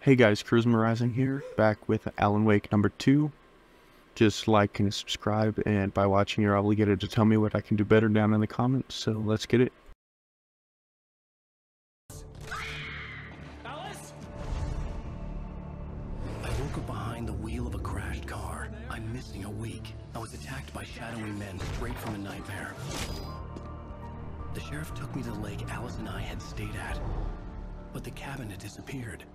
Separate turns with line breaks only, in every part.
Hey guys, CharismaRising here, back with Alan Wake number 2. Just like and subscribe, and by watching you're obligated to tell me what I can do better down in the comments, so let's get it.
Alice? I woke up behind the wheel of a crashed car. I'm missing a week. I was attacked by shadowy men straight from a nightmare. The sheriff took me to the lake Alice and I had stayed at, but the cabin had disappeared.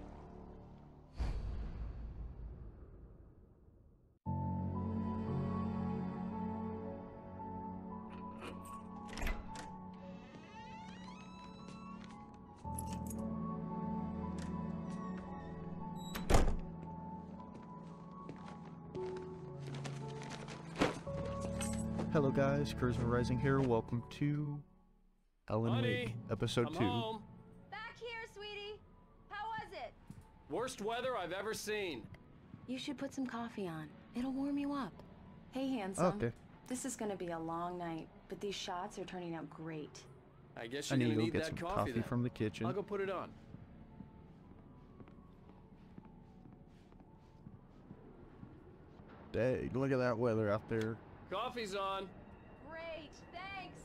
Hello guys, CharismaRising here, welcome to Alan Wake, episode 2.
Home.
Back here, sweetie. How was it?
Worst weather I've ever seen.
You should put some coffee on. It'll warm you up. Hey, handsome.
Okay.
This is gonna be a long night, but these shots are turning out great.
I guess
I
you're
need to
gonna
go
need
get
that
some
coffee
coffee
then.
from the kitchen.
I'll go put it on.
Dang, look at that weather out there.
Coffee's on.
Great, thanks.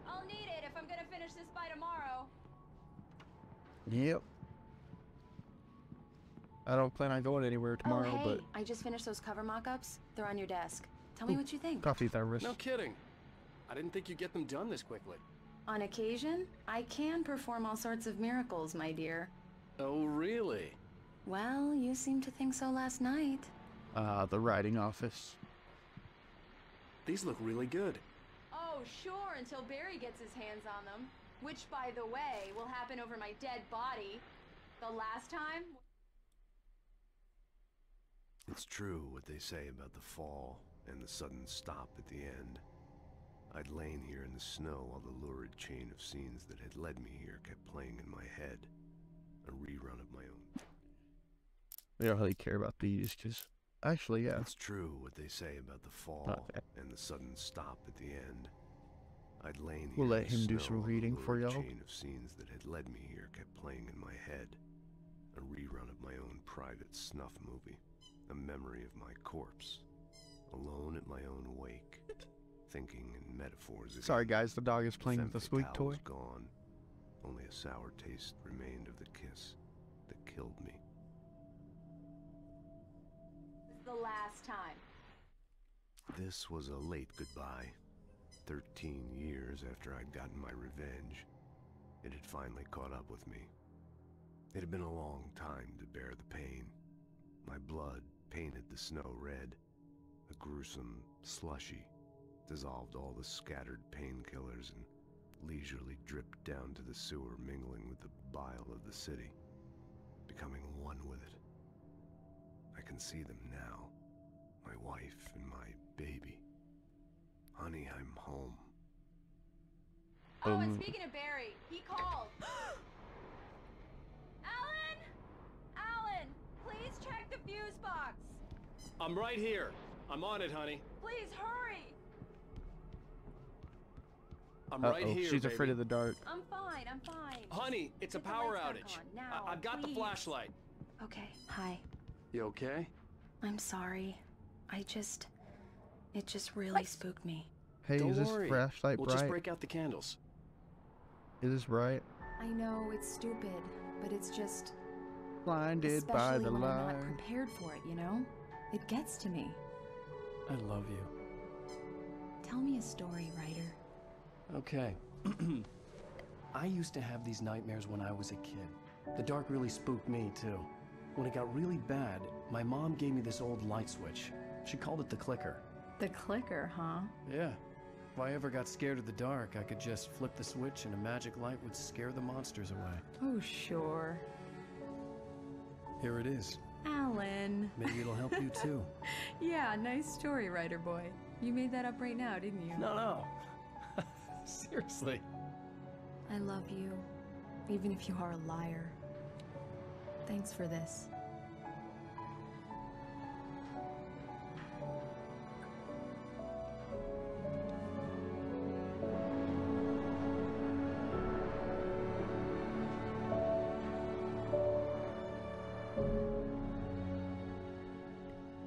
I'll need it if I'm gonna finish this by tomorrow.
Yep. I don't plan on going anywhere tomorrow,
oh, hey,
but
I just finished those cover mock-ups. They're on your desk. Tell me what you think.
coffee thermos.
No kidding. I didn't think you'd get them done this quickly.
On occasion, I can perform all sorts of miracles, my dear.
Oh, really?
Well, you seemed to think so last night.
The writing office.
These look really good.
Oh, sure, until Barry gets his hands on them. Which, by the way, will happen over my dead body. The last time...
It's true what they say about the fall and the sudden stop at the end. I'd lain here in the snow while the lurid chain of scenes that had led me here kept playing in my head. A rerun of my own.
We don't really care about these, because actually, yeah.
It's true what they say about the fall and the sudden stop at the end. I'd lain here
We'll let
in the
him do
snow
some
while the
reading for
lurid
y'all.
chain of scenes that had led me here kept playing in my head. A rerun of my own private snuff movie. A memory of my corpse. Alone at my own wake. Thinking in metaphors. Again.
Sorry guys, the dog is playing
Femme
with the squeak
fatale
toy.
was gone. Only a sour taste remained of the kiss that killed me.
This is the last time.
This was a late goodbye. 13 years after I'd gotten my revenge, it had finally caught up with me. It had been a long time to bear the pain. My blood painted the snow red. A gruesome slushy dissolved all the scattered painkillers and leisurely dripped down to the sewer, mingling with the bile of the city, becoming one with it. I can see them now, my wife and my baby. Honey, I'm home.
Oh, and speaking of Barry, he called. Alan! Alan, please check the fuse box.
I'm right here. I'm on it, honey.
Please hurry.
I'm right
Uh-oh,
here,
she's
baby.
afraid of the dark.
I'm fine, I'm fine.
Honey, it's a
Get the
power
lights back
outage.
on now,
I've got the
please.
flashlight.
Okay, hi.
You okay?
I'm sorry. It just really spooked me.
Hey,
Don't
is this
worry.
flashlight
We'll
bright?
just break out the candles.
Is this bright?
I know it's stupid, but it's just...
Blinded by
especially
the
when I'm not
light.
prepared for it, you know? It gets to me.
I love you.
Tell me a story, writer.
Okay. I used to have these nightmares when I was a kid. The dark really spooked me, too. When it got really bad, my mom gave me this old light switch. She called it the clicker.
The clicker, huh?
Yeah. If I ever got scared of the dark, I could just flip the switch and a magic light would scare the monsters away.
Oh, sure.
Here it is.
Alan.
Maybe it'll help you, too.
Yeah, nice story, writer boy. You made that up right now, didn't you?
No. Seriously.
I love you, even if you are a liar. Thanks for this.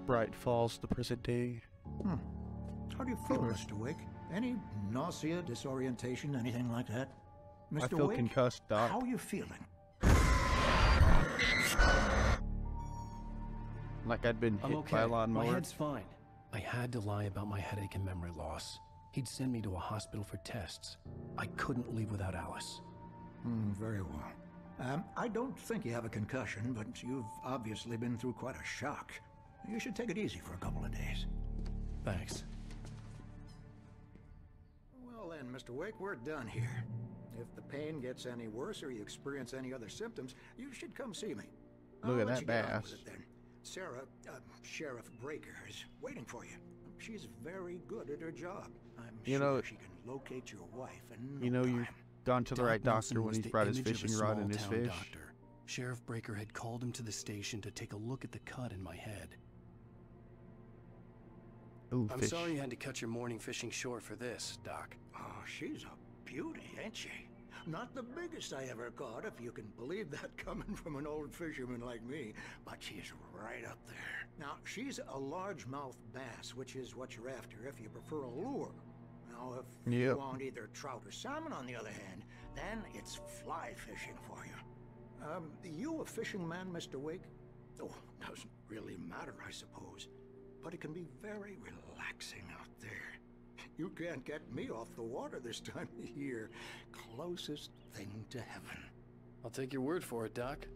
bright falls the present day.
How do you feel, Mr. Wake? Any nausea, disorientation, anything like that? Mr.
I feel
Wake,
concussed, Doc.
how are you feeling?
Like I'd been
I'm
hit
okay.
by a lawnmower.
My head's fine. I had to lie about my headache and memory loss. He'd send me to a hospital for tests. I couldn't leave without Alice.
Very well. I don't think you have a concussion, but you've obviously been through quite a shock. You should take it easy for a couple of days.
Thanks.
Well then, Mr. Wake, we're done here. If the pain gets any worse or you experience any other symptoms, you should come see me.
Look
I'll
at
let
that
you get on
bass.
with it then. Sarah, Sheriff Breaker, is waiting for you. She's very good at her job. I'm
You
sure
know-
she can locate your wife in
You
no
know,
time.
you've gone to the
Doc
right
Nelson
doctor when
was
he's
the
brought his
image of a
fishing rod and his
small-town
fish.
doctor. Sheriff Breaker had called him to the station to take a look at the cut in my head.
Ooh,
I'm
fish.
sorry you had to cut your morning fishing short for this, Doc.
Oh, she's a beauty, ain't she? Not the biggest I ever caught, if you can believe that coming from an old fisherman like me, but she's right up there. Now, she's a largemouth bass, which is what you're after if you prefer a lure. Now, if you
Yep.
want either trout or salmon, on the other hand, then it's fly fishing for you. You a fishing man, Mr. Wake? Oh, doesn't really matter, I suppose. But it can be very relaxing out there. You can't get me off the water this time of year. Closest thing to heaven.
I'll take your word for it, Doc.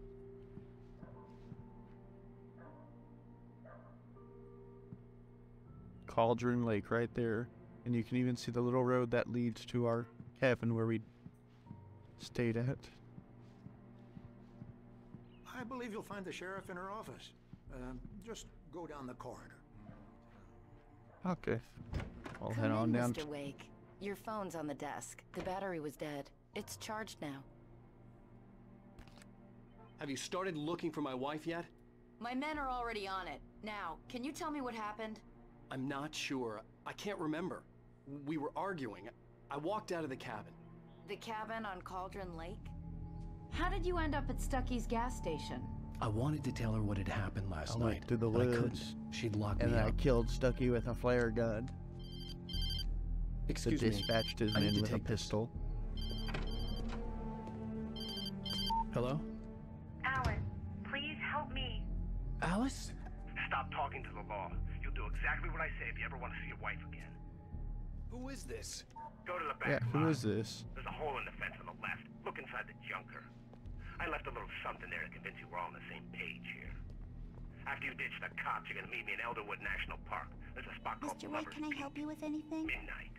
Cauldron Lake right there. And you can even see the little road that leads to our cabin where we stayed at.
I believe you'll find the sheriff in her office. Just go down the corridor.
Okay. I'll
Come
head on
in,
down.
Mr. Wake. Your phone's on the desk. The battery was dead. It's charged now.
Have you started looking for my wife yet?
My men are already on it. Now, can you tell me what happened?
I'm not sure. I can't remember. We were arguing. I walked out of the cabin.
The cabin on Cauldron Lake?
How did you end up at Stucky's gas station?
I wanted to tell her what had happened last
I
night,
went through the
but I
woods,
couldn't. She'd locked
And
me
then I
up.
killed Stucky with a flare gun.
Excuse me.
Dispatched his
I need
men
to
with a
take this.
pistol.
Hello?
Alice, please help me.
Alice?
Stop talking to the law. You'll do exactly what I say if you ever want to see your wife again.
Who is this?
Go to the
Yeah,
back
who
lot.
is this?
There's a hole in the fence on the left. Look inside the junker. I left a little something there to convince you we're all on the same page here. After you ditch the cops, you're gonna meet me in Elderwood National Park. There's a spot called
Mr. Wake,
Lover's
can I
Peak.
help you with anything?
Midnight.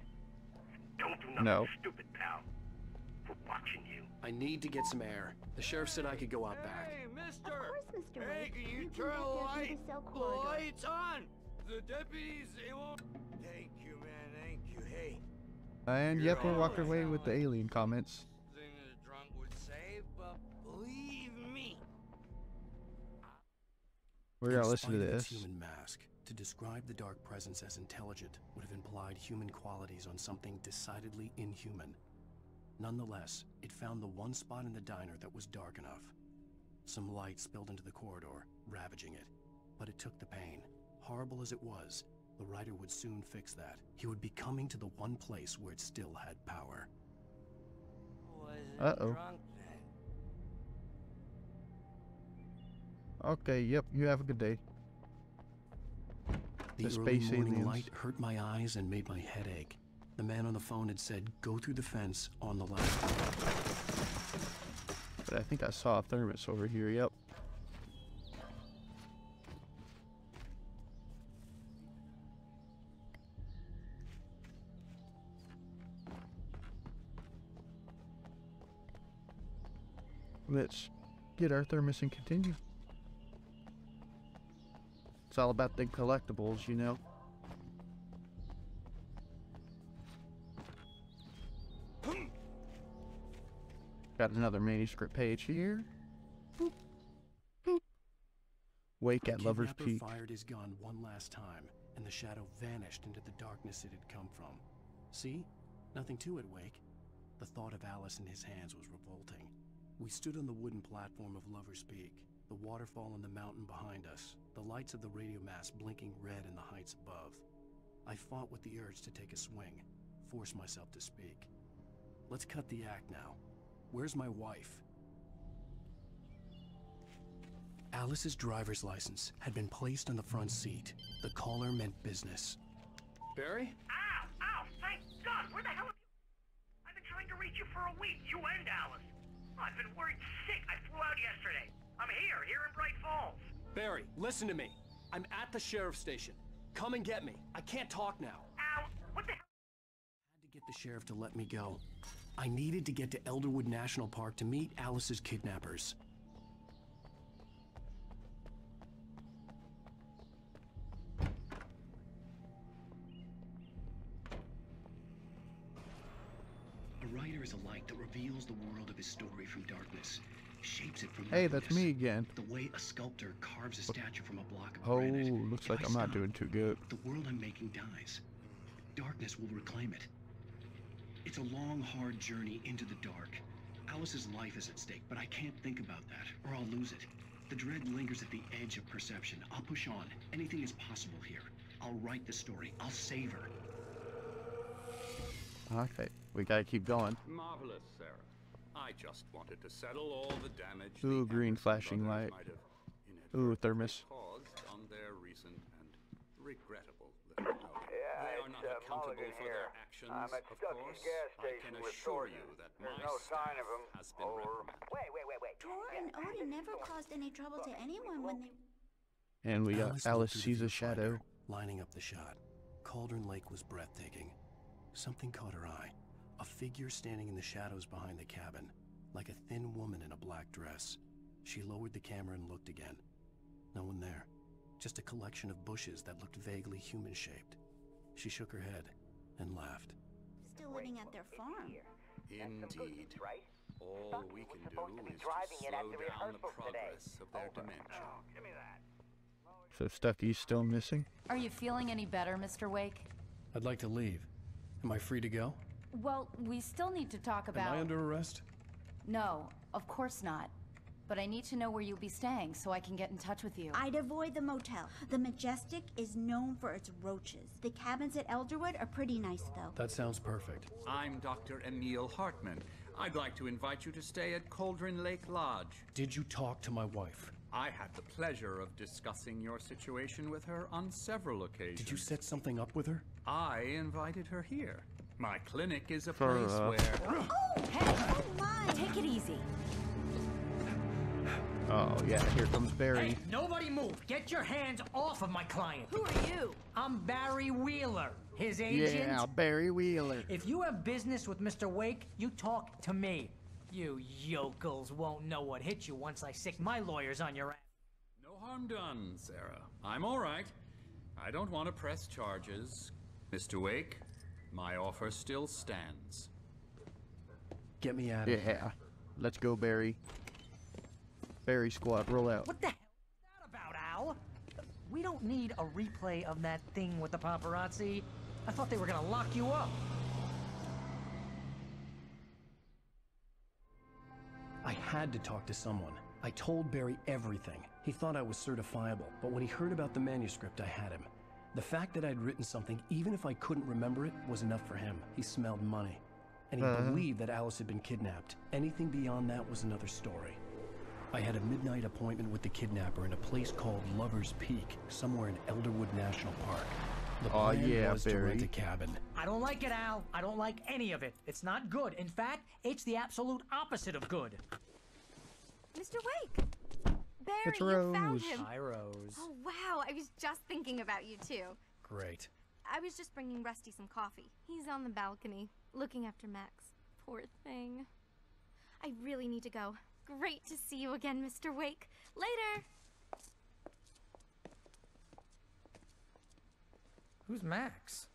Don't do nothing
No.
stupid, pal. We're watching you.
I need to get some air. The sheriff said I could go out back.
Of course, Mr.
Hey,
Wake.
can you
can
turn
back
the
there through
light?
the cell
The
corridor.
light's on! The deputies, they won't... Thank you, man, thank you. Hey,
And
You're
yep, we're walking
always
away
on
with the
light.
alien comments.
thing that a drunk would say, but believe me.
We're gonna
In
listen to
spite of its
this.
human mask, to describe the dark presence as intelligent would have implied human qualities on something decidedly inhuman. Nonetheless, it found the one spot in the diner that was dark enough. Some light spilled into the corridor, ravaging it. But it took the pain. Horrible as it was, the writer would soon fix that. He would be coming to the one place where it still had power.
Wasn't
Uh-oh.
drunk then.
Okay, yep, you have a good day.
The
The
early
space
morning
aliens.
light hurt my eyes and made my head ache. The man on the phone had said, "Go through the fence on the left."
But I think I saw a thermos over here, yep. Let's get our thermos and continue. It's all about the collectibles, you know. Got another manuscript page here. Boop. Boop. Wake
The
at Lover's
kidnapper
Peak.
fired his gun one last time, and the shadow vanished into the darkness it had come from. See? Nothing to it, Wake. The thought of Alice in his hands was revolting. We stood on the wooden platform of Lover's Peak. The waterfall and the mountain behind us, the lights of the radio mast blinking red in the heights above. I fought with the urge to take a swing, force myself to speak. Let's cut the act now. Where's my wife? Alice's driver's license had been placed on the front seat. The caller meant business. Barry?
Ow! Ow! Thank God! Where the hell have you... I've been trying to reach you for a week, you and Alice. I've been worried sick. I flew out yesterday. I'm here in Bright Falls.
Barry, listen to me. I'm at the sheriff's station. Come and get me. I can't talk now.
Ow! What the hell?
I had to get the sheriff to let me go. I needed to get to Elderwood National Park to meet Alice's kidnappers. A writer is a light that reveals the world of his story from darkness, shapes it from
Hey, that's me again.
The way a sculptor carves a statue from a block of
Oh,
granite.
looks
If
like
I
I'm not
stop,
doing too good.
the world I'm making dies. Darkness will reclaim it. It's a long, hard journey into the dark. Alice's life is at stake, but I can't think about that, or I'll lose it. The dread lingers at the edge of perception. I'll push on. Anything is possible here. I'll write the story. I'll save her.
Okay, we gotta keep going.
Marvelous, Sarah. I just wanted to settle all the damage.
Ooh,
the
green
Anderson
flashing
brothers
light.
might have
Ooh,
inadvertently
thermos.
caused on their recent and regrettable little outing. They are not accountable for their actions,
I'm at
of
Stucky's
course.
gas
I
station
can
with
assure
Thornton.
you that
There's
my
no sign
staff
of him.
has been reprimanded.
Wait.
Tor and Odin never caused any trouble to anyone when they...
And we got Alice
looked
sees
through
a
the
shadow.
viewfinder, lining up the shot. Cauldron Lake was breathtaking. Something caught her eye. A figure standing in the shadows behind the cabin, like a thin woman in a black dress. She lowered the camera and looked again. No one there. Just a collection of bushes that looked vaguely human-shaped. She shook her head and laughed.
Still living at their farm.
Indeed. All we can do is to slow down the progress of their dementia.
So Stucky's still missing?
Are you feeling any better, Mr. Wake?
I'd like to leave. Am I free to go?
Well, we still need to talk about...
Am I under arrest?
No, of course not. But I need to know where you'll be staying so I can get in touch with you.
I'd avoid the motel. The Majestic is known for its roaches. The cabins at Elderwood are pretty nice, though.
That sounds perfect.
I'm Dr. Emil Hartman. I'd like to invite you to stay at Cauldron Lake Lodge.
Did you talk to my wife?
I had the pleasure of discussing your situation with her on several occasions.
Did you set something up with her?
I invited her here. My clinic is a
For,
place where...
Oh, hey! Come on! Take it easy.
Oh, yeah, here comes Barry.
Hey, nobody move! Get your hands off of my client!
Who are you?
I'm Barry Wheeler, his agent.
Yeah, Barry Wheeler.
If you have business with Mr. Wake, you talk to me. You yokels won't know what hit you once I sick my lawyers on your ass.
No harm done, Sarah. I'm all right. I don't want to press charges. Mr. Wake, my offer still stands.
Get me out of here.
Yeah, let's go, Barry. Barry squad, roll out.
What the hell is that about, Al? We don't need a replay of that thing with the paparazzi. I thought they were gonna lock you up.
I had to talk to someone. I told Barry everything. He thought I was certifiable, but when he heard about the manuscript, I had him. The fact that I'd written something, even if I couldn't remember it, was enough for him. He smelled money. And he believed that Alice had been kidnapped. Anything beyond that was another story. I had a midnight appointment with the kidnapper in a place called Lover's Peak, somewhere in Elderwood National Park. The plan was to rent a cabin.
I don't like it, Al. I don't like any of it. It's not good. In fact, it's the absolute opposite of good.
Mr. Wake! Barry,
It's
you found
Rose.
him!
Hi, Rose.
Oh, wow, I was just thinking about you, too.
Great.
I was just bringing Rusty some coffee. He's on the balcony, looking after Max. Poor thing. I really need to go. Great to see you again, Mr. Wake. Later!
Who's Max?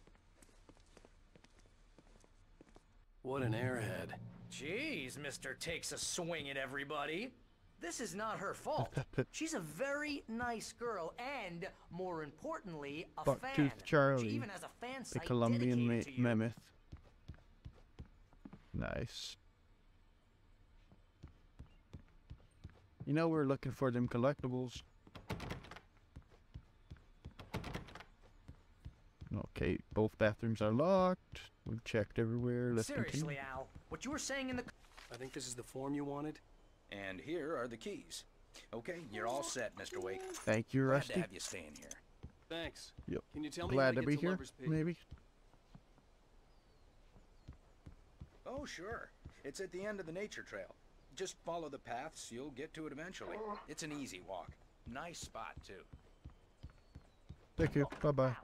What an airhead.
Jeez, Mr. Takes a swing at everybody. This is not her fault. She's a very nice girl and, more importantly, a fan.
Bucktooth Charlie,
She even has a fan
the
site
Colombian
dedicated to you.
mammoth. Nice. You know we're looking for them collectibles. Okay, both bathrooms are locked. We've checked everywhere. Let's
Seriously,
continue.
Al, what you were saying in the...
I think this is the form you wanted.
And here are the keys. Okay, you're all set, Mr. Wake.
Thank you,
Glad
Rusty.
to have you staying here.
Thanks.
Yep.
Can you tell me how
Glad
to
to be
get to
here,
Lover's Peak?
maybe.
Oh, sure. It's at the end of the nature trail. Just follow the paths, you'll get to it eventually. It's an easy walk. Nice spot, too.
Thank you. Bye-bye.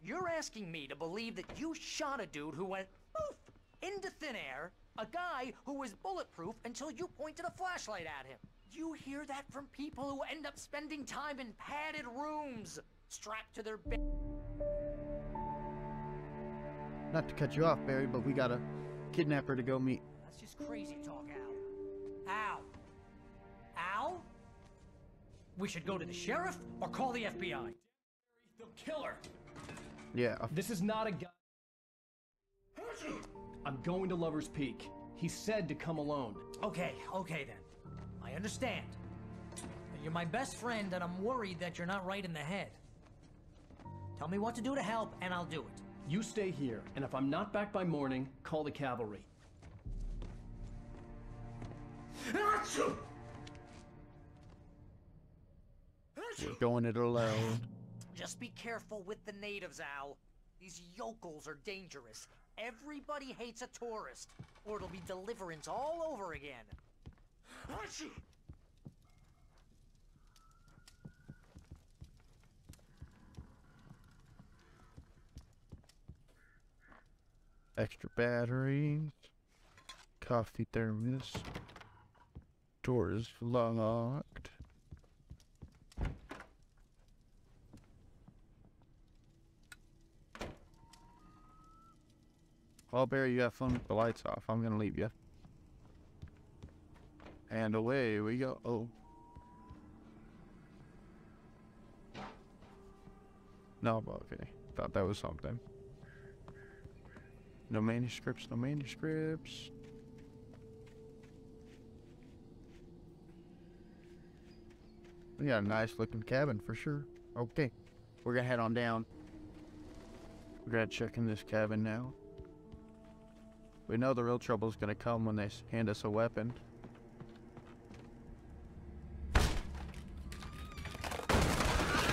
You're asking me to believe that you shot a dude who went poof into thin air, a guy who was bulletproof until you pointed a flashlight at him. You hear that from people who end up spending time in padded rooms, strapped to their bed.
Not to cut you off, Barry, but we got a kidnapper to go meet.
That's just crazy talk, Al. Al? Al? We should go to the sheriff or call the FBI.
The killer.
Yeah.
This is not a guy. I'm going to Lover's Peak. He said to come alone.
Okay then. I understand. You're my best friend and I'm worried that you're not right in the head. Tell me what to do to help and I'll do it.
You stay here, and if I'm not back by morning, call the cavalry.
We're going it alone.
Just be careful with the natives, Al. These yokels are dangerous. Everybody hates a tourist, or it'll be Deliverance all over again.
Extra batteries. Coffee thermos. Door is locked. Well, Barry, you have fun with the lights off. I'm gonna leave you. And away we go. Oh. No, okay. Thought that was something. No manuscripts, no manuscripts. We got a nice looking cabin for sure. Okay. We're gonna head on down. We're gonna check in this cabin now. We know the real trouble's gonna come when they hand us a weapon.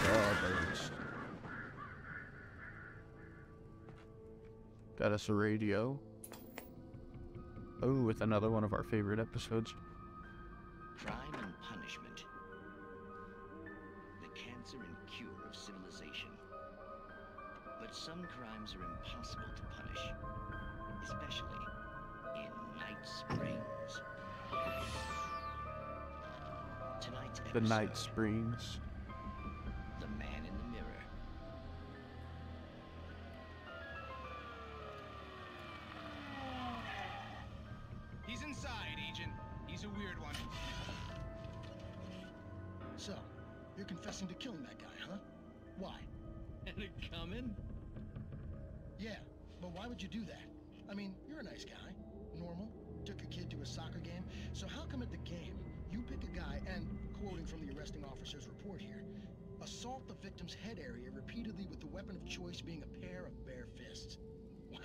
Oh, birds. Got us a radio. Oh, with another one of our favorite episodes.
Crime and punishment. The cancer and cure of civilization. But some crimes are impossible to punish. Especially in Night Springs. Tonight's episode,
The Night Springs.
The Man in the Mirror.
He's inside, Agent. He's a weird one.
So, you're confessing to killing that guy, huh? Why?
And it coming?
Yeah, but why would you do that? I mean, you're a nice guy. Normal. Took your kid to a soccer game. So how come at the game, you pick a guy and, quoting from the arresting officer's report here, assault the victim's head area repeatedly with the weapon of choice being a pair of bare fists? Wow,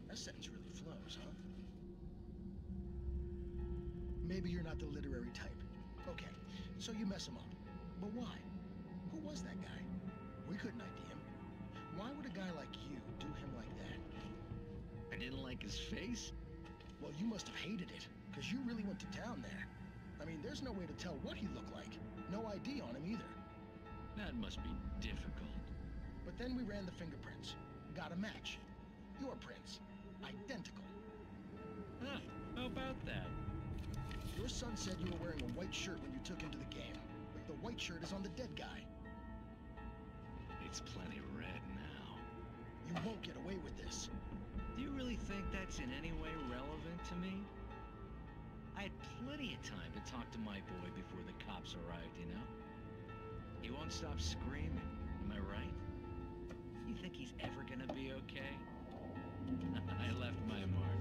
that sentence really flows, huh? Maybe you're not the literary type. Okay, so you mess him up. But why? Who was that guy? We couldn't ID him. Why would a guy like you do him like that?
I didn't like his face?
Well, you must have hated it, because you really went to town there. I mean, there's no way to tell what he looked like. No ID on him either.
That must be difficult.
But then we ran the fingerprints. Got a match. Your prints. Identical.
Huh, how about that?
Your son said you were wearing a white shirt when you took him to the game. But the white shirt is on the dead guy.
It's plenty red now.
You won't get away with this.
Do you really think that's in any way relevant to me? I had plenty of time to talk to my boy before the cops arrived, you know? He won't stop screaming, am I right? You think he's ever gonna be okay? I left my mark.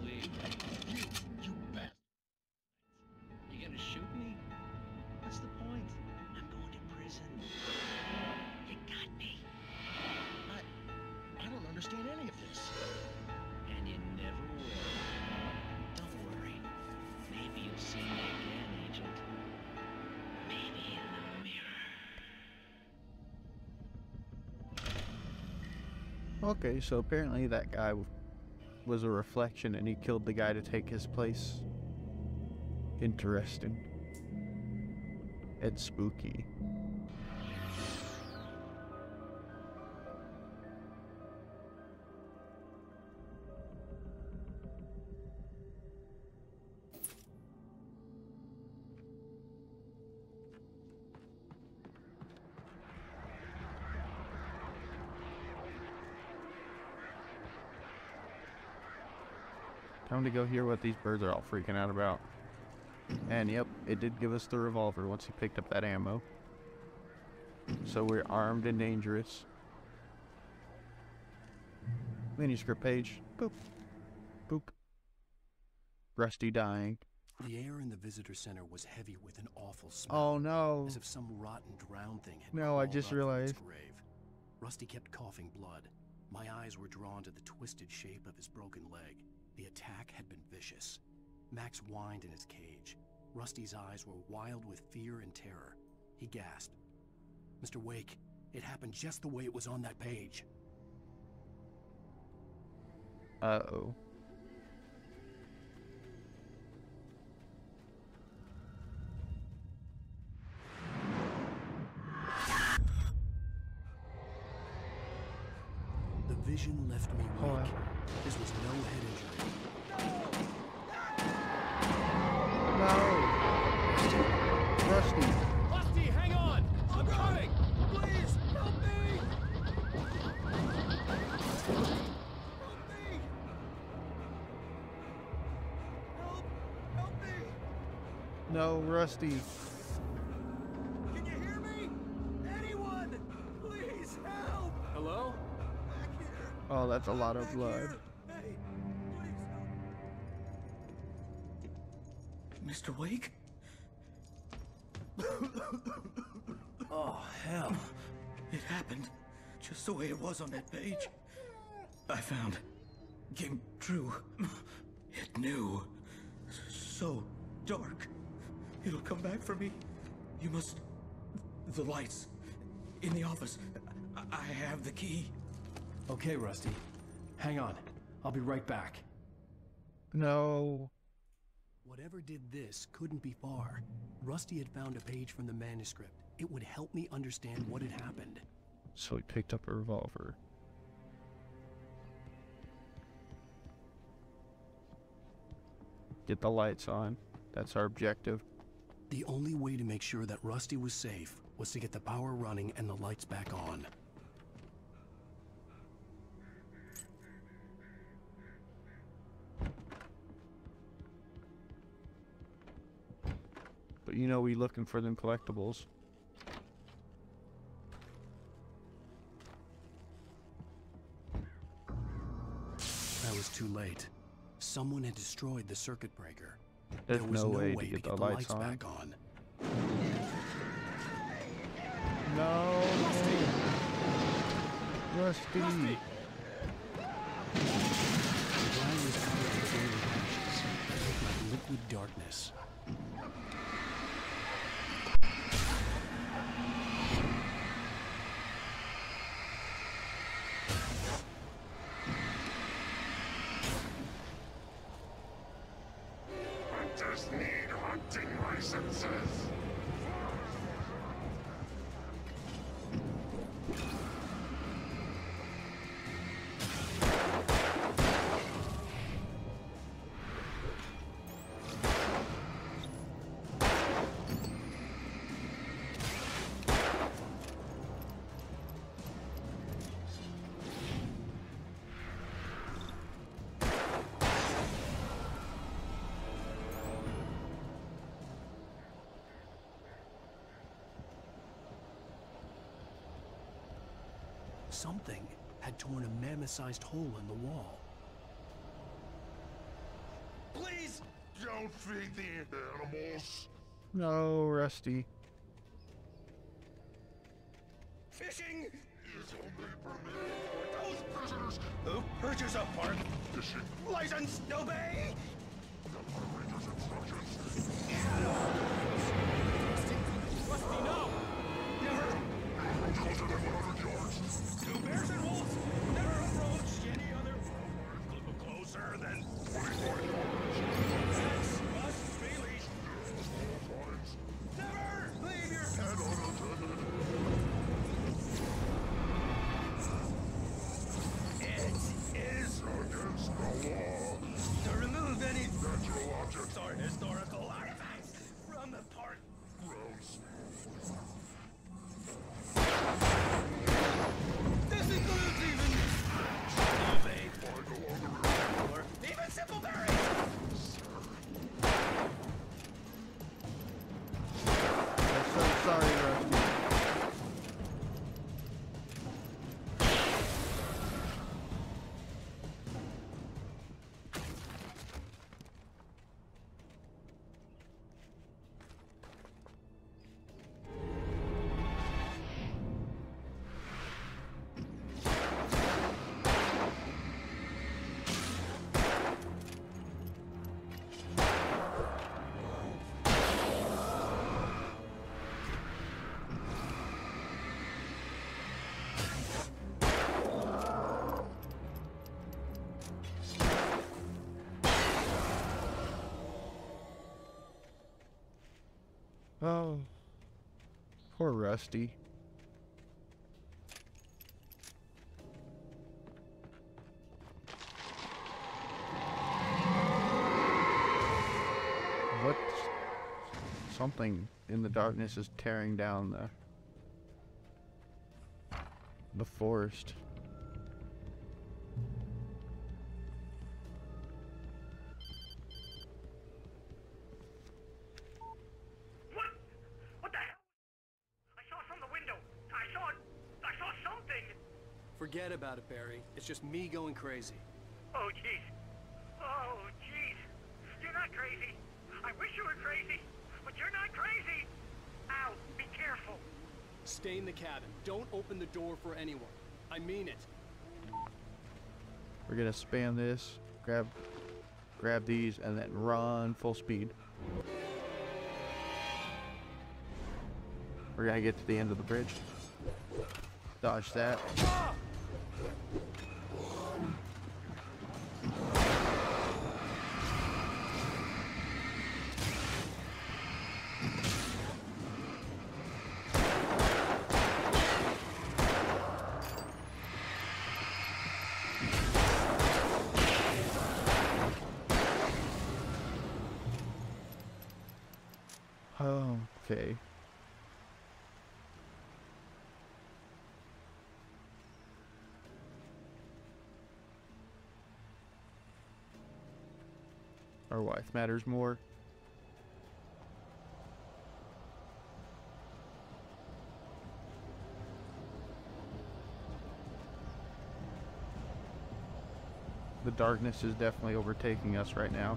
Believe me.
You bastard.
You gonna shoot me?
Okay, so apparently that guy was a reflection and he killed the guy to take his place. Interesting. It's spooky. Time to go hear what these birds are all freaking out about. And yep, it did give us the revolver once he picked up that ammo. So we're armed and dangerous. Manuscript page. Boop. Boop. Rusty dying.
The air in the visitor center was heavy with an awful smell.
Oh no.
As if some rotten drowned thing had
No, I
crawled
just
up from
realized.
its grave. Rusty kept coughing blood. My eyes were drawn to the twisted shape of his broken leg. The attack had been vicious. Max whined in his cage. Rusty's eyes were wild with fear and terror. He gasped. Mr. Wake, it happened just the way it was on that page.
Uh-oh.
The vision left me weak. This was no head injury.
No! Rusty!
Rusty, hang on! I'm coming! Please, help me! Help me! Help me!
No, Rusty.
Can you hear me? Anyone! Please, help!
Hello?
Back here!
Oh, that's a lot of blood.
Hey, please help!
Mr. Wake? Oh, hell.
It happened just the way it was on that page. I found. Came true. It knew. So dark. It'll come back for me. You must... The lights. In the office. I have the key.
Okay, Rusty. Hang on. I'll be right back.
No.
Whatever did this couldn't be far. Rusty had found a page from the manuscript. It would help me understand what had happened.
So he picked up a revolver. Get the lights on. That's our objective.
The only way to make sure that Rusty was safe was to get the power running and the lights back on.
But you know we looking for them collectibles.
I was too late. Someone had destroyed the circuit breaker.
There's
there was
no way to get the lights on.
back on.
No. Rusty.
The ground was covered in flaming ashes. It looked like liquid darkness.
Hunters need hunting licenses.
Something had torn a mammoth-sized hole in the wall.
Please don't feed the animals.
No, Rusty.
Fishing is only permitted for those prisoners who purchase a park fishing license. Obey the operator's instructions.
Rusty, no!
Never! Closer than 100 yards. 2 bears and wolves never
Sorry, Rusty. Oh, poor Rusty. What? Something in the darkness is tearing down the forest.
Forget about it, Barry. It's just me going crazy.
Oh, jeez. Oh, jeez. You're not crazy. I wish you were crazy, but you're not crazy. Ow, be careful.
Stay in the cabin. Don't open the door for anyone. I mean it.
We're gonna spam this, grab these, and then run full speed. We're gonna get to the end of the bridge. Dodge that. Oh, okay. Our wife matters more. The darkness is definitely overtaking us right now.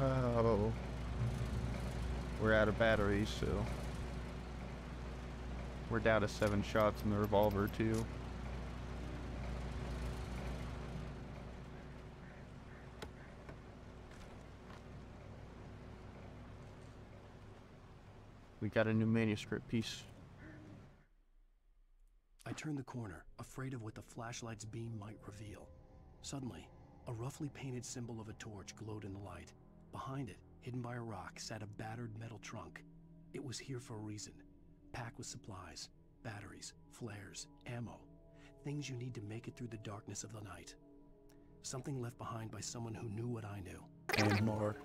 Oh, we're out of batteries, so we're down to 7 shots in the revolver too. We got a new manuscript piece.
I turned the corner, afraid of what the flashlight's beam might reveal. Suddenly, a roughly painted symbol of a torch glowed in the light. Behind it, hidden by a rock, sat a battered metal trunk.
was here for a reason. Packed with supplies, batteries, flares, ammo. Things you need to make it through the darkness of the night. Something left behind by someone who knew what I knew.
And more.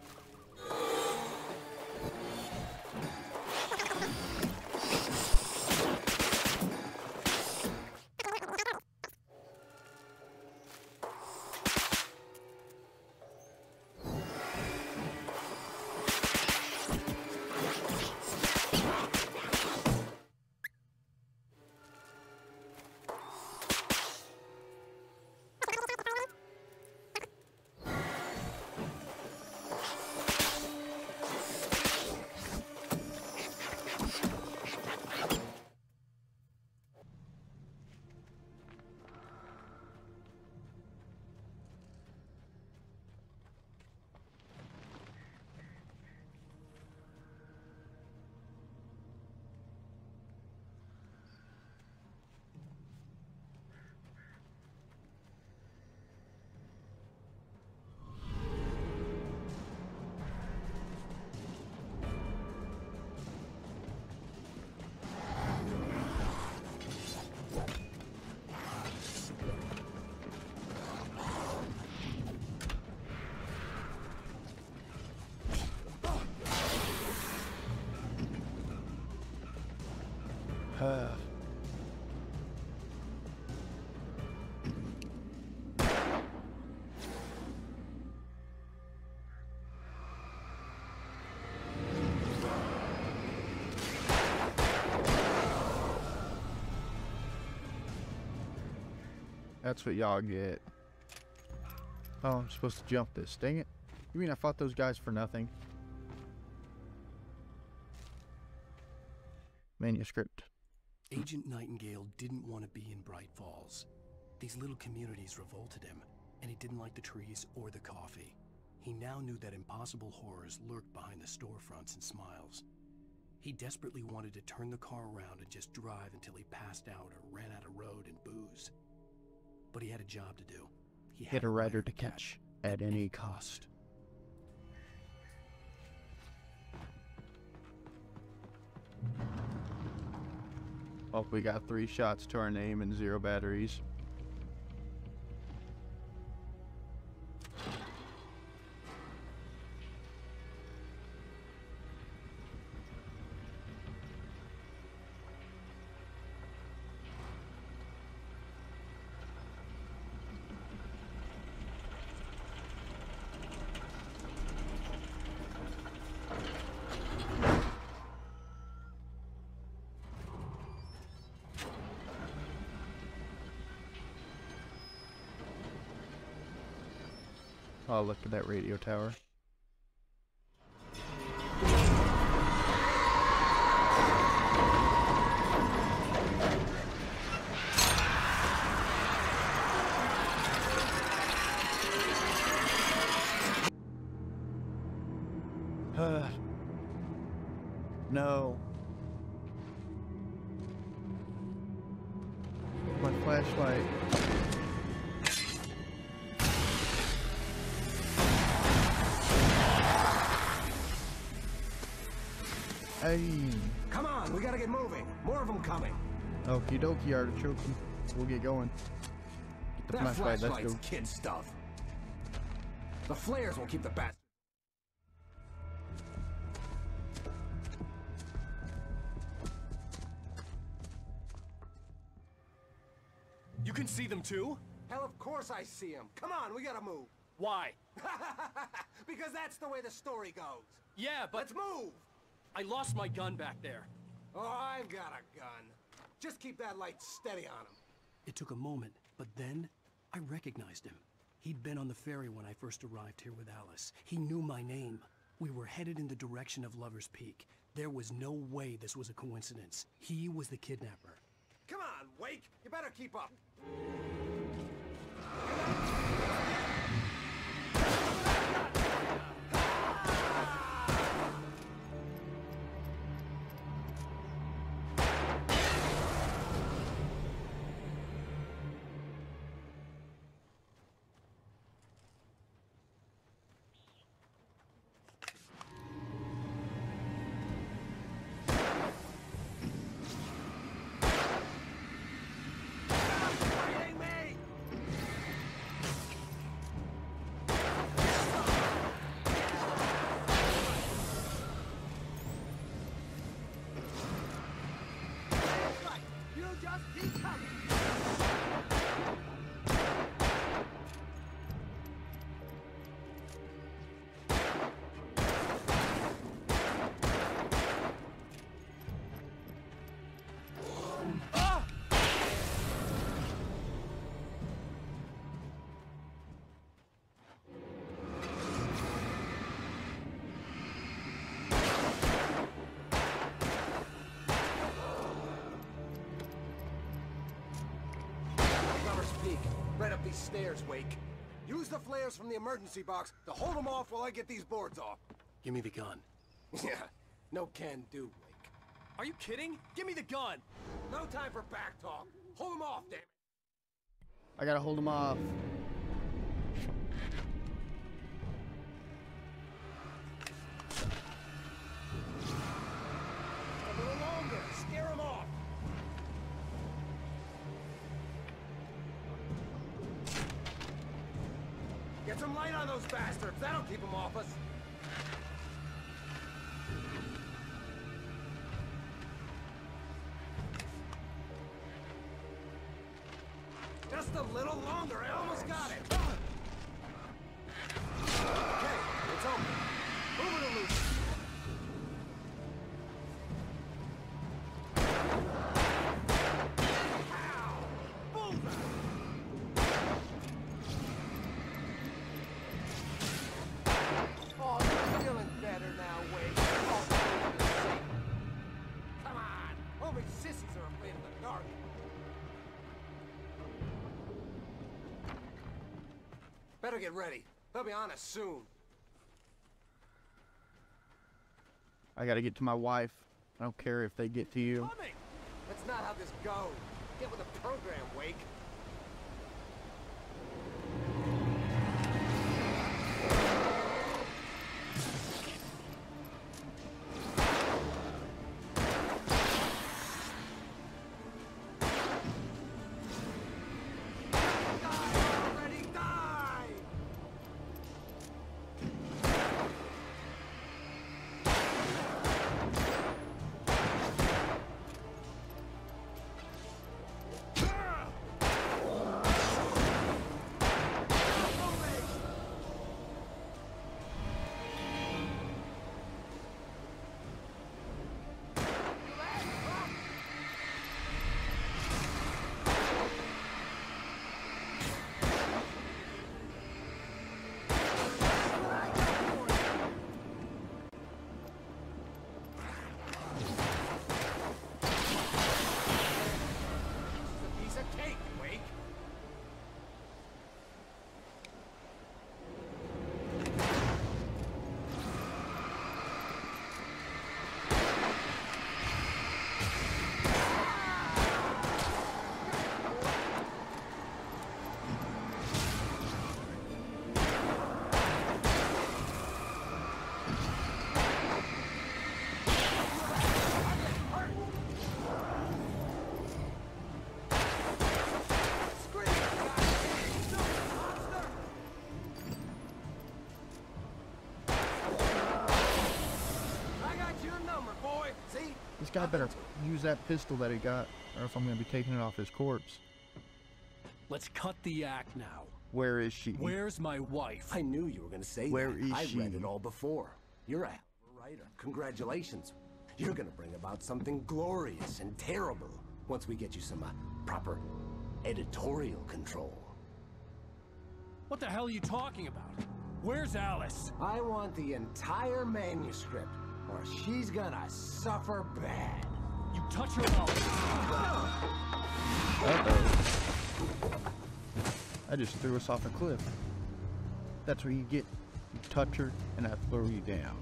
That's what y'all get. Oh, I'm supposed to jump this. Dang it. You mean I fought those guys for nothing? Manuscript.
Agent Nightingale didn't want to be in Bright Falls. These little communities revolted him, and he didn't like the trees or the coffee. He now knew that impossible horrors lurked behind the storefronts and smiles. He desperately wanted to turn the car around and just drive until he passed out or ran out of road and booze. But he had a job to do. He
Hit a rider to catch at any cost. Oh, we got 3 shots to our name and 0 batteries. Oh, look at that radio tower. No. My flashlight. Hey.
Come on, we gotta get moving. More of them coming.
Okie dokie, artichoke. We'll get going. Get the
That
flashlight, let's
flashlight's
go.
kid stuff. The flares will keep the bastard.
You can see them too?
Hell, of course I see him. Come on, we gotta move.
Why?
Because that's the way the story goes.
Yeah, but...
Let's move!
I lost my gun back there.
Oh, I've got a gun. Just keep that light steady on him.
It took a moment, but then I recognized him. He'd been on the ferry when I first arrived here with Alice. He knew my name. We were headed in the direction of Lover's Peak. There was no way this was a coincidence. He was the kidnapper.
Come on, Wake. You better keep up.
Right up these stairs, Wake. Use the flares from the emergency box to hold them off while I get these boards off.
Give me the gun.
Yeah, no can do, Wake.
Are you kidding? Give me the gun!
No time for back talk. Hold them off, damn it.
I gotta hold him off.
A little longer. Scare them off. Get some light on those bastards. That'll keep them off us. Just a little longer. I almost got it. Okay, it's open. Move it or lose it. Oh, you're feeling better now, Wade. Oh, for goodness sake. Come on. Only sissies are afraid of the dark. Better get ready. They'll be on us soon.
I gotta get to my wife. I don't care if they get to you.
Coming! That's not how this goes. Get with the program, Wake.
This guy better use that pistol that he got, or else I'm gonna be taking it off his corpse.
Let's cut the act now.
Where is she?
Where's my wife?
I knew you were going to say
Where
that.
is
I
she?
read it all before. You're a hell of a writer. Congratulations. You're going to bring about something glorious and terrible once we get you some proper editorial control.
What the hell are you talking about? Where's Alice?
I want the entire manuscript, or she's gonna suffer bad.
You touch her mouth.
Uh-oh. I just threw us off a cliff. That's what you get. You touch her, and I throw you down.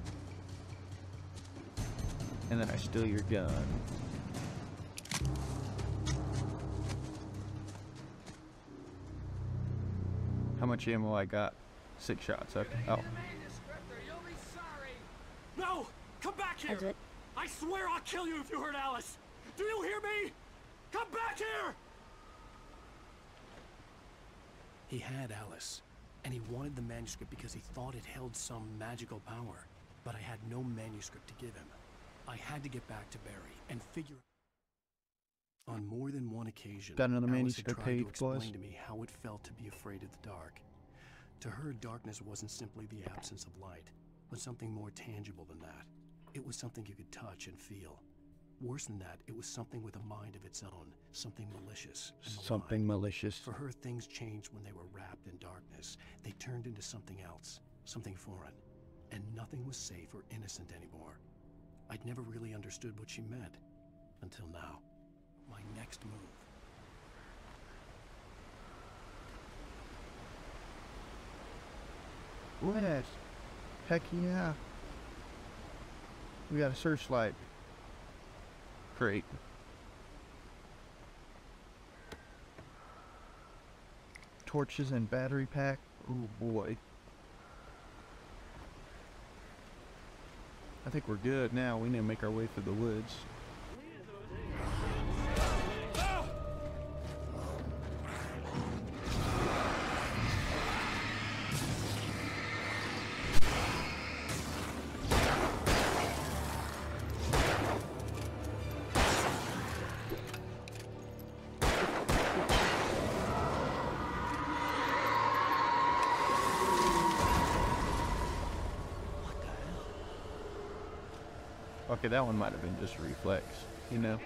And then I steal your gun. How much ammo I got? 6 shots. Okay. Oh.
No! Come back here! I swear I'll kill you if you hurt Alice! Do you hear me? Come back here!
He had Alice, and he wanted the manuscript because he thought it held some magical power. But I had no manuscript to give him. I had to get back to Barry and figure... On more than one occasion,
Got another
Alice had
manuscript
tried
page,
to explain
boys.
to me how it felt to be afraid of the dark. To her, darkness wasn't simply the absence of light, but something more tangible than that. It was something you could touch and feel. Worse than that, it was something with a mind of its own, something malicious and malign.
Something malicious.
For her, things changed when they were wrapped in darkness. They turned into something else, something foreign, and nothing was safe or innocent anymore. I'd never really understood what she meant, until now. My next move.
Yes. Heck yeah. We got a searchlight. Great. Torches and battery pack. Oh boy. I think we're good now. We need to make our way through the woods. Okay, that one might have been just reflex, you know?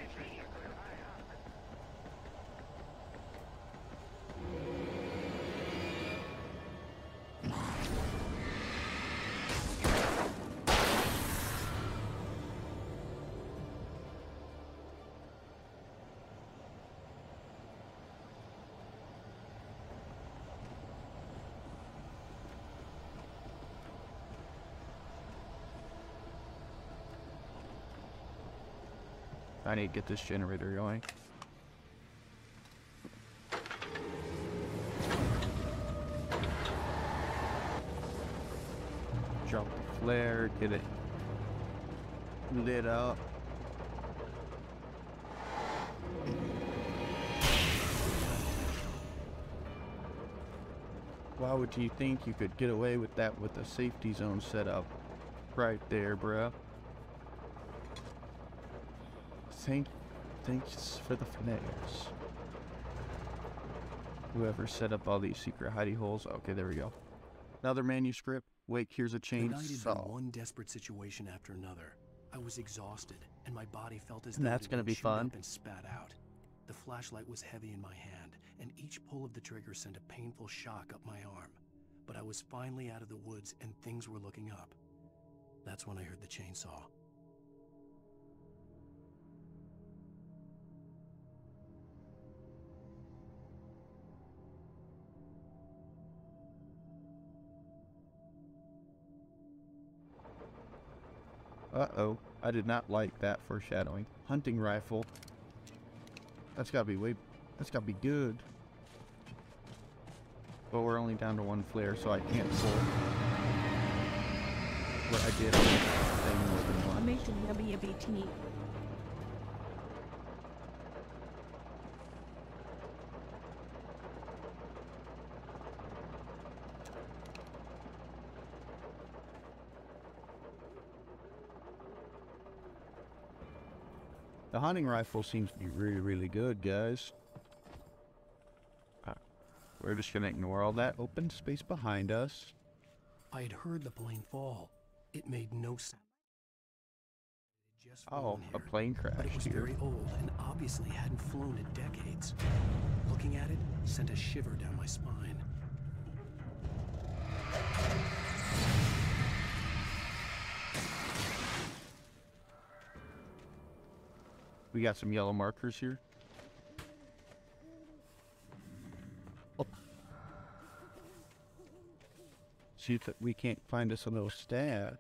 I need to get this generator going. Drop the flare, get it lit up. Why would you think you could get away with that with a safety zone set up right there, bruh? Thanks for the flares. Whoever set up all these secret hidey holes. Okay, there we go. Another manuscript. Wake, here's a
The night had
chainsaw.
been one desperate situation after another. I was exhausted, and my body felt as
And
though
that's
it
gonna
would
be
shoot
fun.
up and spat out. The flashlight was heavy in my hand, and each pull of the trigger sent a painful shock up my arm. But I was finally out of the woods, and things were looking up. That's when I heard the chainsaw.
Uh-oh. I did not like that foreshadowing. Hunting rifle. That's gotta be good. But we're only down to one flare, so I can't pull. What I did thing more than one.
Making yummy tea.
The hunting rifle seems to be really, really good, guys. We're just gonna ignore all that open space behind us.
I had heard the plane fall. It made no sound.
Oh, a plane
But it
crashed
was
here.
very old and obviously hadn't flown in decades. Looking at it sent a shiver down my spine.
We got some yellow markers here. Oh. See if we can't find us a little stat.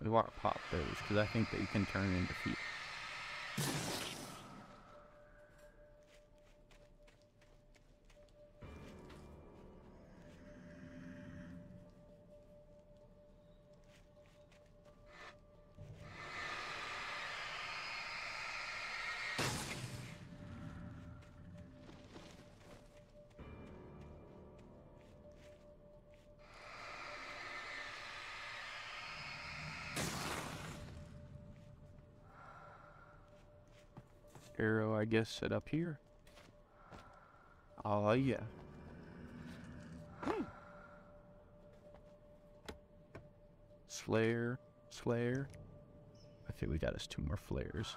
We want to pop those because I think they can turn into feet. arrow, I guess, set up here. Oh, yeah. Flare. I think we got us 2 more flares.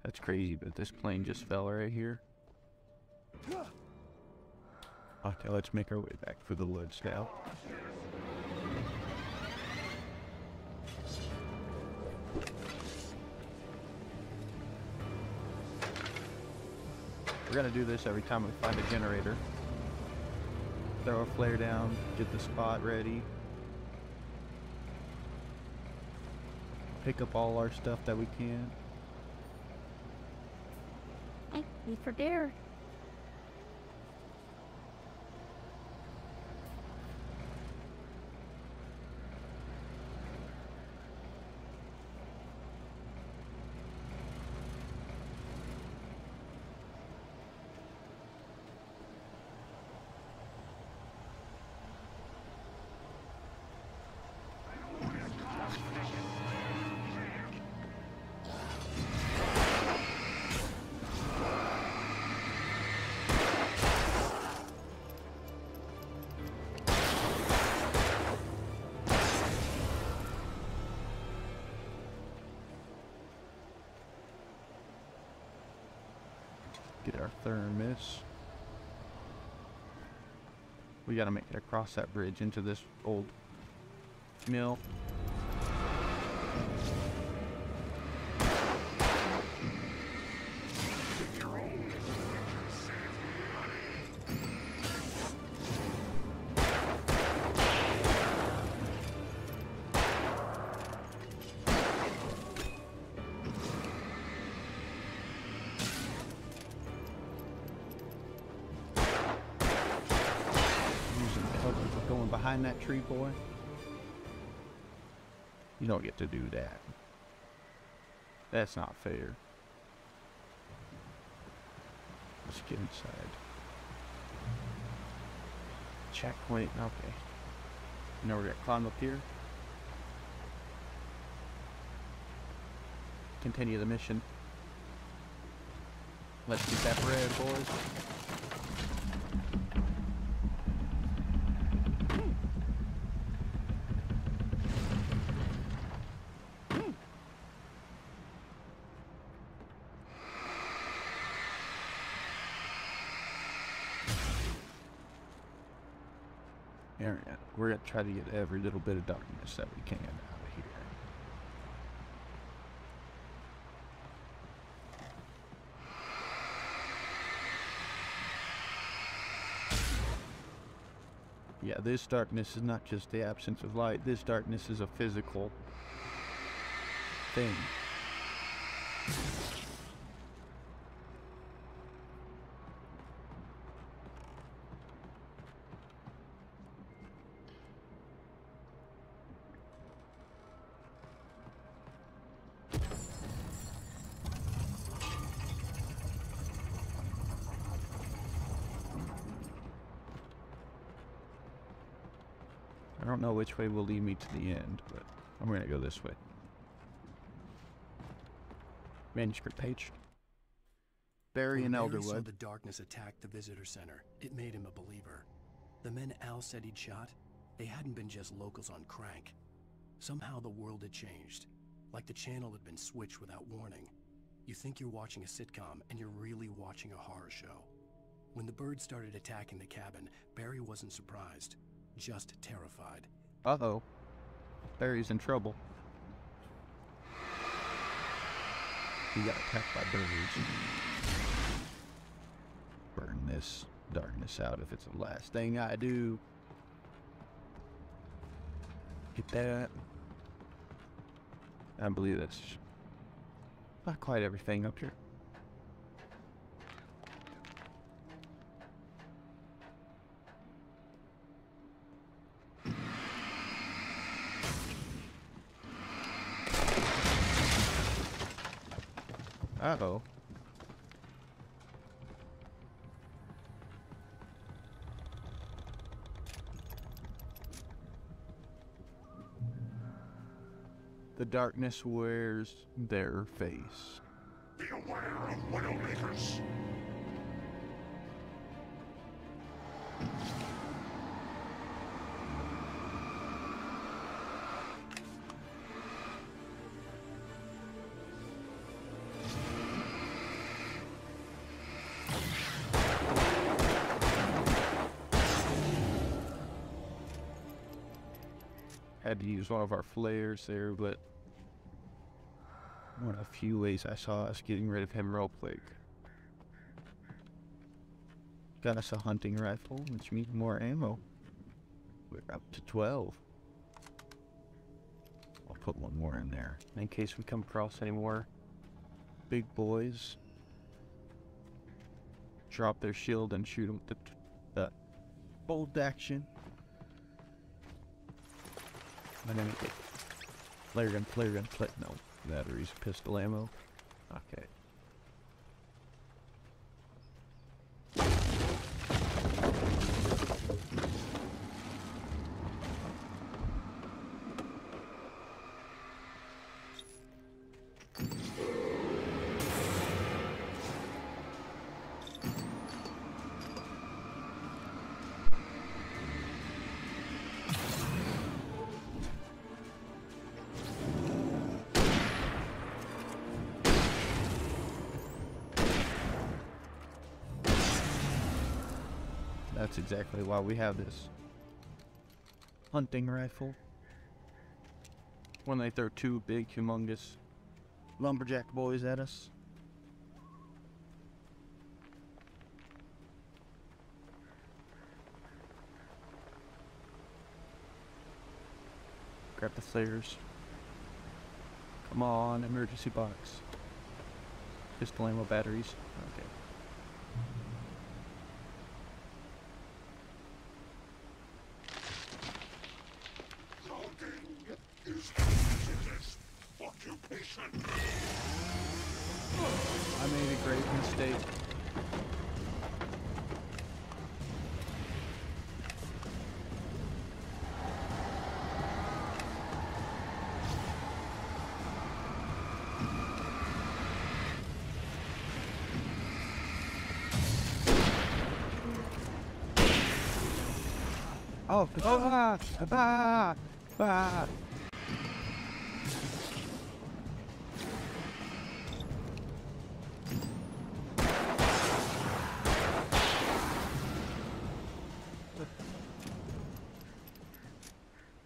That's crazy, but this plane just fell right here. Okay, let's make our way back through the woods now. We're gonna do this every time we find a generator. Throw a flare down, get the spot ready. Pick up all our stuff that we can.
Thank you for dinner.
Get our thermos. We gotta make it across that bridge into this old mill. Behind that tree, boy. You don't get to do that. That's not fair. Let's get inside. Checkpoint. Okay. Now we're gonna climb up here. Continue the mission. Let's get that bread, boys. We're gonna try to get every little bit of darkness that we can out of here. Yeah, this darkness is not just the absence of light. This darkness is a physical thing. I don't know which way will lead me to the end, but I'm gonna go this way. Manuscript page. Barry and
When Barry saw
Elderwood.
the darkness attack the visitor center, it made him a believer. The men Al said he'd shot, they hadn't been just locals on crank. Somehow the world had changed, like the channel had been switched without warning. You think you're watching a sitcom, and you're really watching a horror show. When the birds started attacking the cabin, Barry wasn't surprised, just terrified.
Uh-oh. Barry's in trouble. He got attacked by birds. Burn this darkness out if it's the last thing I do. Get that. I believe that's not quite everything up here. Uh-oh. The darkness wears their face.
Be aware of Widowmakers.
Had to use one of our flares there, but one of the few ways I saw us getting rid of him real quick. Got us a hunting rifle, which means more ammo. We're up to 12. I'll put one more in there in case we come across any more big boys. Drop their shield and shoot them with the bolt action. My name is flare gun, no, batteries, pistol ammo. Okay. That's exactly why we have this hunting rifle. When they throw two big, humongous lumberjack boys at us. Grab the flares. Come on, emergency box. Pistol ammo, batteries. Okay. I made a great mistake. Oh,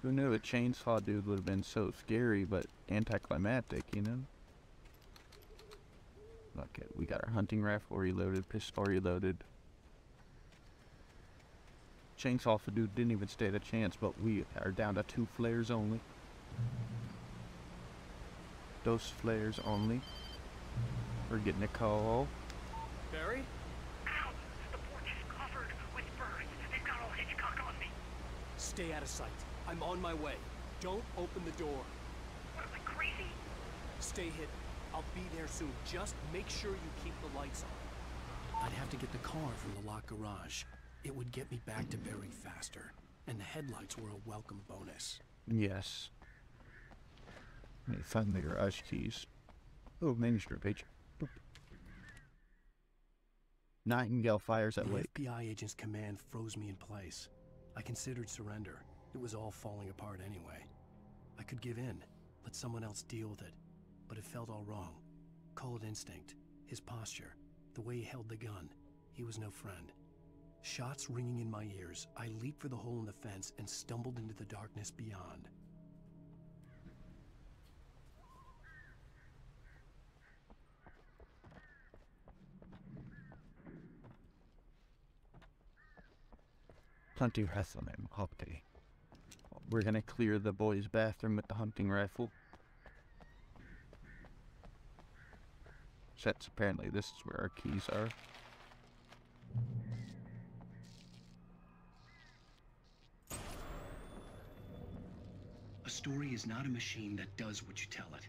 Who knew a chainsaw dude would have been so scary, but anticlimactic, you know? Okay, we got our hunting rifle reloaded, pistol reloaded. Chainsaw for dude didn't even stand a chance, but we are down to 2 flares only. Those flares only. We're getting a call.
Barry?
Ow! The porch is covered with birds. They've got all Hitchcock on me.
Stay out of sight. I'm on my way. Don't open the door.
What, am I crazy?
Stay hidden. I'll be there soon. Just make sure you keep the lights on.
I'd have to get the car from the locked garage. It would get me back to Barry faster, and the headlights were a welcome bonus.
Yes. Let me find the garage keys. Oh, manuscript page. Boop. Nightingale fires at Lake.
The FBI agent's command froze me in place. I considered surrender. It was all falling apart anyway. I could give in, let someone else deal with it, but it felt all wrong. Call it instinct, his posture, the way he held the gun. He was no friend. Shots ringing in my ears, I leaped for the hole in the fence and stumbled into the darkness beyond.
Plenty wrestling, okay. We're gonna clear the boys' bathroom with the hunting rifle. Since apparently this is where our keys are.
A story is not a machine that does what you tell it.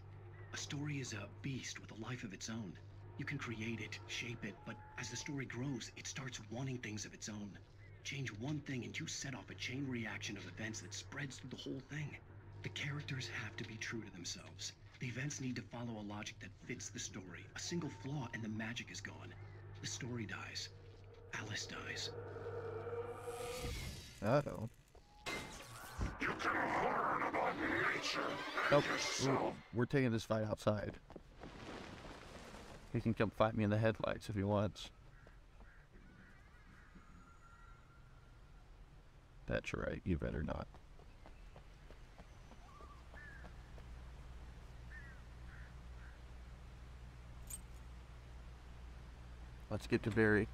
A story is a beast with a life of its own. You can create it, shape it, but as the story grows, it starts wanting things of its own. Change one thing and you set off a chain reaction of events that spreads through the whole thing. The characters have to be true to themselves. The events need to follow a logic that fits the story. A single flaw and the magic is gone. The story dies. Alice dies.
Uh-oh.
You can learn about nature and
Nope.
yourself.
We're taking this fight outside. He can come fight me in the headlights if he wants. That's right, you better not. Let's get to Barry.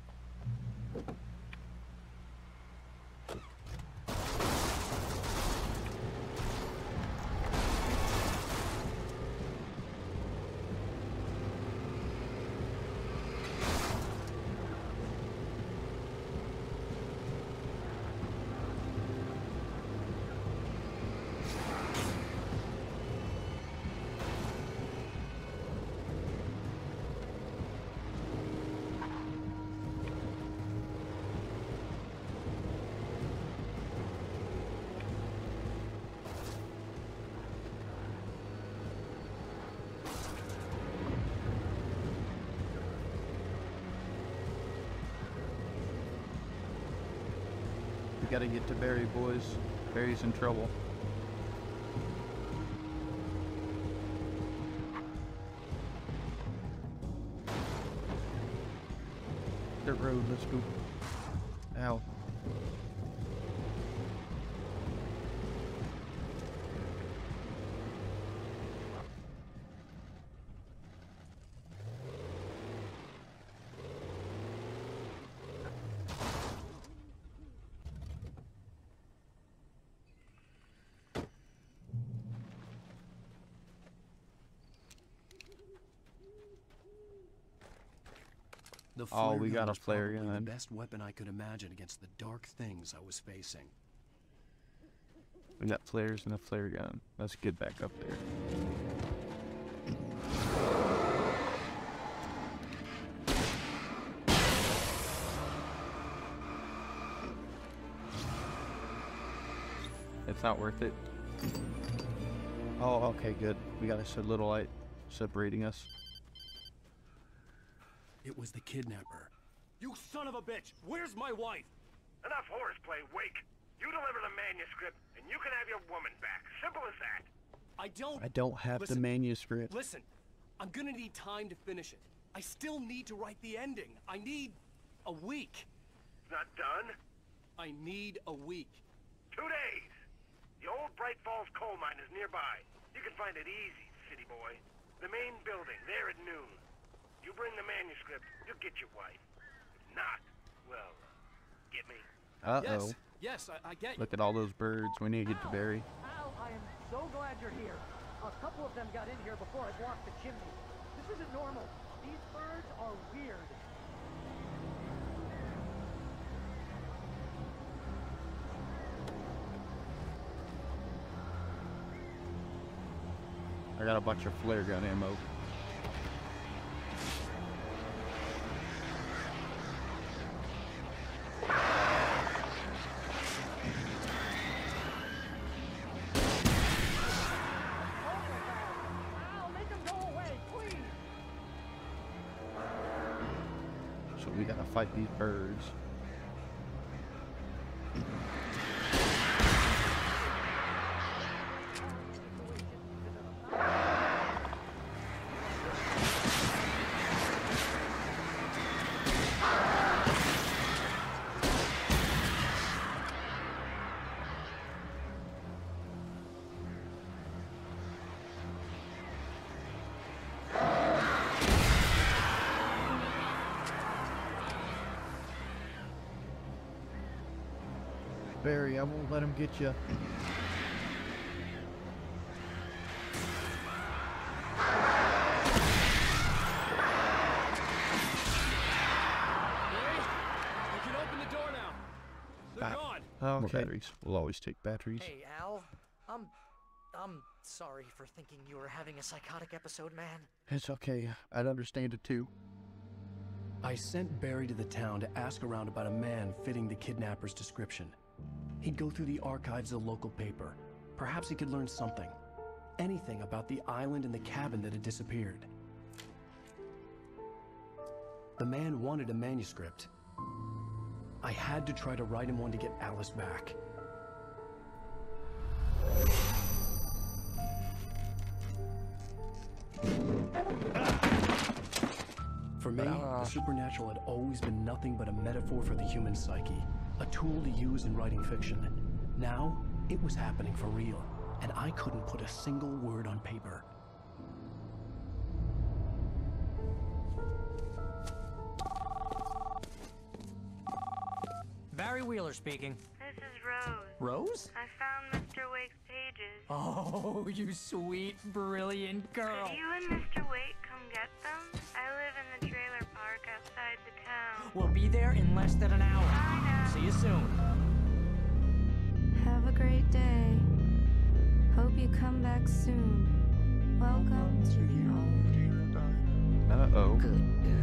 We gotta get to Barry, boys. Barry's in trouble. Dirt road, let's go. Ow.
The
Oh,
flare
we
gun
got a
was
flare
probably
gun.
the best weapon I could imagine against the dark things I was facing.
We got flares and a flare gun. Let's get back up there. It's not worth it. Oh, okay, good. We got a little light separating us.
It was the kidnapper.
You son of a bitch! Where's my wife?
Enough horseplay, Wake. You deliver the manuscript, and you can have your woman back. Simple as that.
I don't have the manuscript.
Listen, I'm gonna need time to finish it. I still need to write the ending. I need a week.
It's not done?
I need a week.
2 days. The old Bright Falls coal mine is nearby. You can find it easy, city boy. The main building, there at noon. You bring the manuscript, you'll get your wife. If not, well, get me?
Uh-oh.
Yes, I get you.
Look at all those birds. We need to get to Barry.
Al, I am so glad you're here. A couple of them got in here before I blocked the chimney. This isn't normal. These birds are weird.
I got a bunch of flare gun ammo. So we gotta fight these birds. Barry, I won't let him get you.
You can open the door now. They're gone.
Okay. More batteries. We'll always take batteries.
Hey, Al. I'm sorry for thinking you were having a psychotic episode, man.
It's okay. I'd understand it too.
I sent Barry to the town to ask around about a man fitting the kidnapper's description. He'd go through the archives of the local paper. Perhaps he could learn something. anything about the island and the cabin that had disappeared. The man wanted a manuscript. I had to try to write him one to get Alice back. For me, the supernatural had always been nothing but a metaphor for the human psyche, a tool to use in writing fiction. Now, it was happening for real, and I couldn't put a single word on paper.
Barry Wheeler speaking.
This is Rose.
Rose?
I found Mr. Wake's pages.
Oh, you sweet, brilliant girl.
Could you and Mr. Wake come get them? I live in the trailer park outside the town.
We'll be there in less than an hour.
Bye now.
See you soon.
Have a great day. Hope you come back soon. Welcome to your home.
Uh-oh.
Good girl.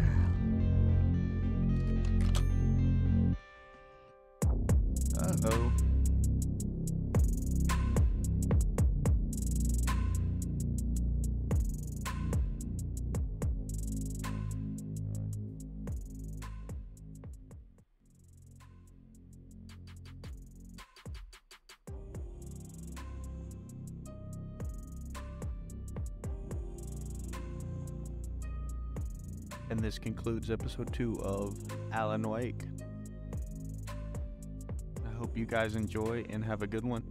Uh-oh. And this concludes episode 2 of Alan Wake. I hope you guys enjoy and have a good one.